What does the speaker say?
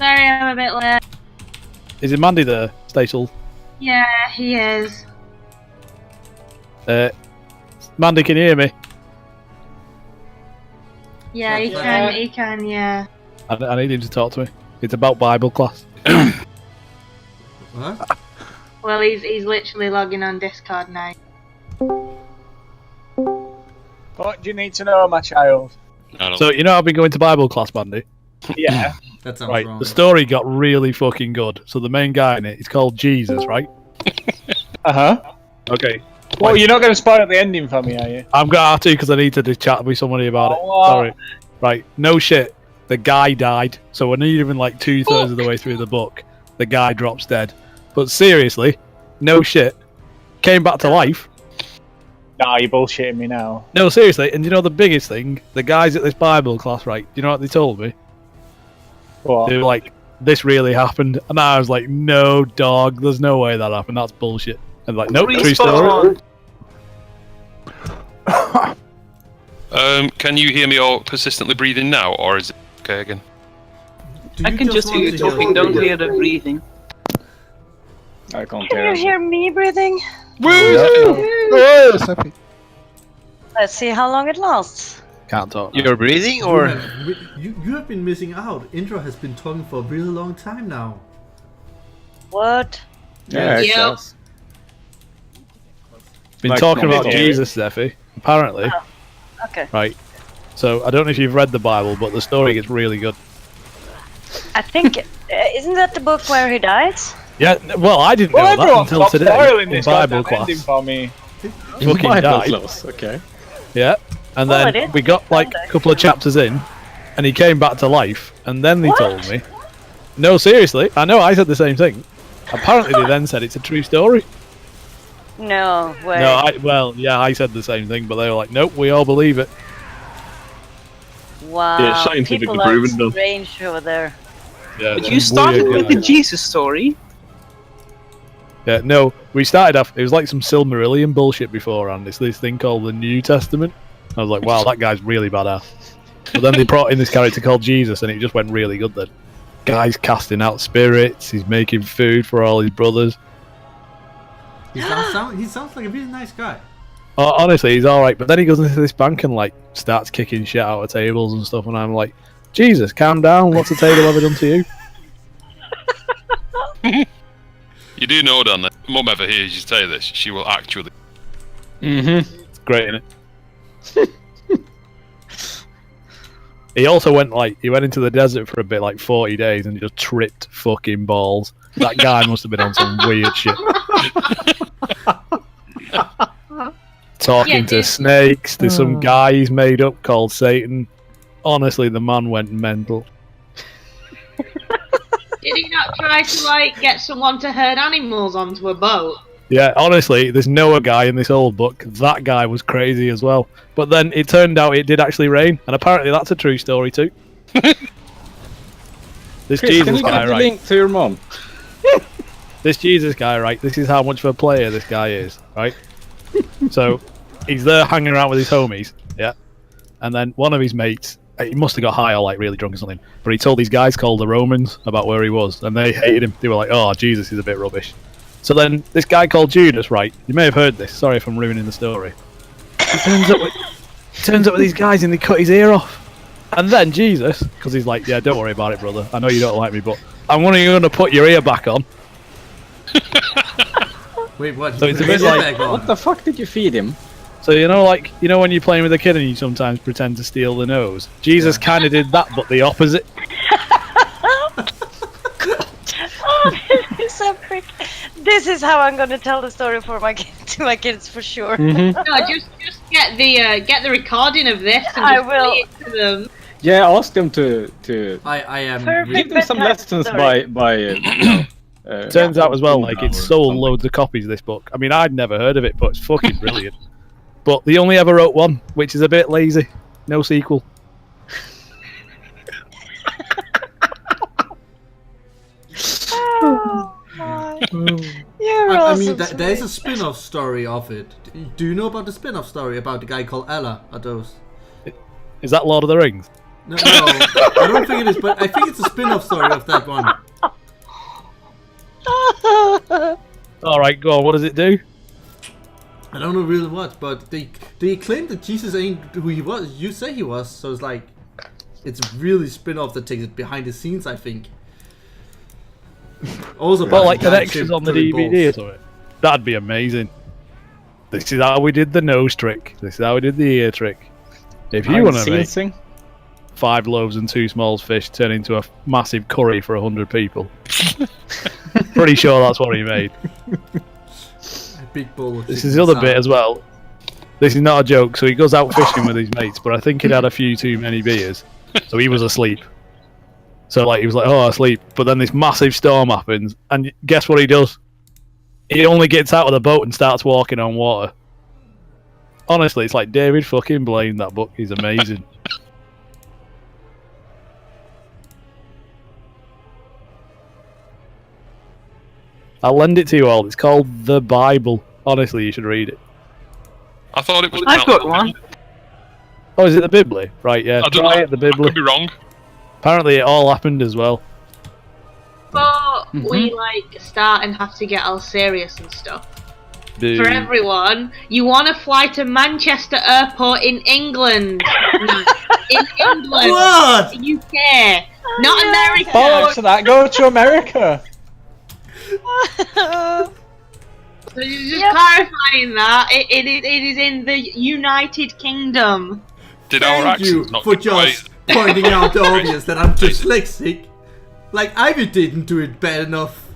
Sorry, I'm a bit late. Is it Mandy there, Stacel? Yeah, he is. Mandy, can you hear me? Yeah, he can, yeah. I need him to talk to me. It's about Bible class. What? Well, he's literally logging on Discord now. What do you need to know, my child? So, you know I've been going to Bible class, Mandy? Yeah. That sounds Right, wrong. the story got really fucking good. So the main guy in it is called Jesus, right? Uh-huh. Okay. Well, you're not going to spoil the ending for me, are you? I'm going to have to because I need to chat with somebody about it. Oh, Sorry. Right, no shit. The guy died. So we're not even like 2/3 of the way through the book. The guy drops dead. But seriously, no shit. Came back to life. Nah, you're bullshitting me now. No, seriously. And you know the biggest thing? The guys at this Bible class, right? You know what they told me? What? They were like, this really happened. And I was like, no, dog. There's no way that happened. That's bullshit. And like, nope, true story. Can you hear me all persistently breathing now, or is it okay again? I can just hear you talking, don't hear the breathing. I can't Can you hear me breathing? Let's see how long it lasts. Can't talk. You're breathing, or You have been missing out. Intro has been talking for a really long time now. What? Yeah, Yep. yes. Been Like, talking about not Jesus, Zeffy. Apparently. Okay. Right. So, I don't know if you've read the Bible, but the story gets really good. I think isn't that the book where he dies? Yeah, well, I didn't know Well, that everyone until stop today spoiling in this Bible goddamn class. ending for me. Fucking died. Okay. Yeah. And Oh, I then did. we got like a couple of chapters in, and he came back to life, and then they What? told me. No, seriously, I know I said the same thing. Apparently, they then said it's a true story. No way. No, I said the same thing, but they were like, nope, we all believe it. Wow. Yeah, scientifically People are proven, though. strange over there. Yeah, But you started weird with the guys. Jesus story. Yeah, no, we started off, it was like some Silmarillion bullshit beforehand. It's this thing called the New Testament. I was like, wow, that guy's really badass. But then they brought in this character called Jesus, and it just went really good then. Guy's casting out spirits, he's making food for all his brothers. He sounds like a really nice guy. Oh, honestly, he's alright, but then he goes into this bank and like starts kicking shit out of tables and stuff, and I'm like, Jesus, calm down, what's the table ever done to you? You do know, Dan, that Mum ever hears you say this, she will actually. Mm-hmm. It's great, isn't it? He also went into the desert for a bit, like 40 days, and just tripped fucking balls. That guy must have been on some weird shit. Talking to snakes. There's some guy he's made up called Satan. Honestly, the man went mental. Did he not try to, get someone to herd animals onto a boat? Yeah, honestly, there's Noah guy in this old book. That guy was crazy as well. But then it turned out it did actually rain, and apparently that's a true story too. This Chris, Jesus can you guy, get the right? link to your mom? This Jesus guy, right? This is how much of a player this guy is, right? So he's there hanging around with his homies, yeah. And then one of his mates, he must have got high or really drunk or something. But he told these guys called the Romans about where he was, and they hated him. They were like, "Oh, Jesus is a bit rubbish." So then this guy called Judas, right? You may have heard this. Sorry if I'm ruining the story. He turns up with these guys and they cut his ear off. And then Jesus, because he's like, "Yeah, don't worry about it, brother. I know you don't like me, but I'm going to put your ear back on." Wait, what? So it's a bit like, What the fuck did you feed him? So you know when you're playing with a kid and you sometimes pretend to steal the nose? Jesus kind of did that, but the opposite. Oh, this is so quick. This is how I'm gonna tell the story for to my kids for sure. No, just get the recording of this and I just will. play it to them. Yeah, ask them to I am. Perfect. give them some bedtime lessons story. by Turns out as well, like it's sold something. loads of copies of this book. I mean, I'd never heard of it, but it's fucking brilliant. But they only ever wrote one, which is a bit lazy. No sequel. Oh, my. You're I awesome. mean, there is a spin-off story of it. Do you know about the spin-off story about the guy called Ella? Are those? Is that Lord of the Rings? No, I don't think it is, but I think it's a spin-off story of that one. Alright, go on, what does it do? I don't know really what, but they claim that Jesus ain't who he was. You say he was, so it's like it's really spin-off that takes it behind the scenes, I think. Also, Well, like behind connections on the DVD or something. That'd be amazing. This is how we did the nose trick. This is how we did the ear trick. If you want to make thing. 5 loaves and 2 small fish turn into a massive curry for 100 people. Pretty sure that's what he made. A big bowl of This is the other bit as well. This is not a joke. So he goes out fishing with his mates, but I think he'd had a few too many beers, so he was asleep. So like he was like, "Oh, asleep." But then this massive storm happens, and guess what he does? He only gets out of the boat and starts walking on water. Honestly, it's like David fucking Blaine. That book is amazing. I'll lend it to you all. It's called The Bible. Honestly, you should read it. I thought it was. I've got one. Oh, is it the Bibli? Right, yeah. I don't Try know. it, the I could Bibli. be wrong. Apparently, it all happened as well. But we like start and have to get all serious and stuff. Dude. For everyone, you want to fly to Manchester Airport in England. No, in England. What? UK. Not America. Bollocks to that. Go to America. So you're just clarifying that. It is in the United Kingdom. Did our Thank you accents not for give away? just pointing out the obvious that I'm dyslexic. Like Ivy didn't do it bad enough.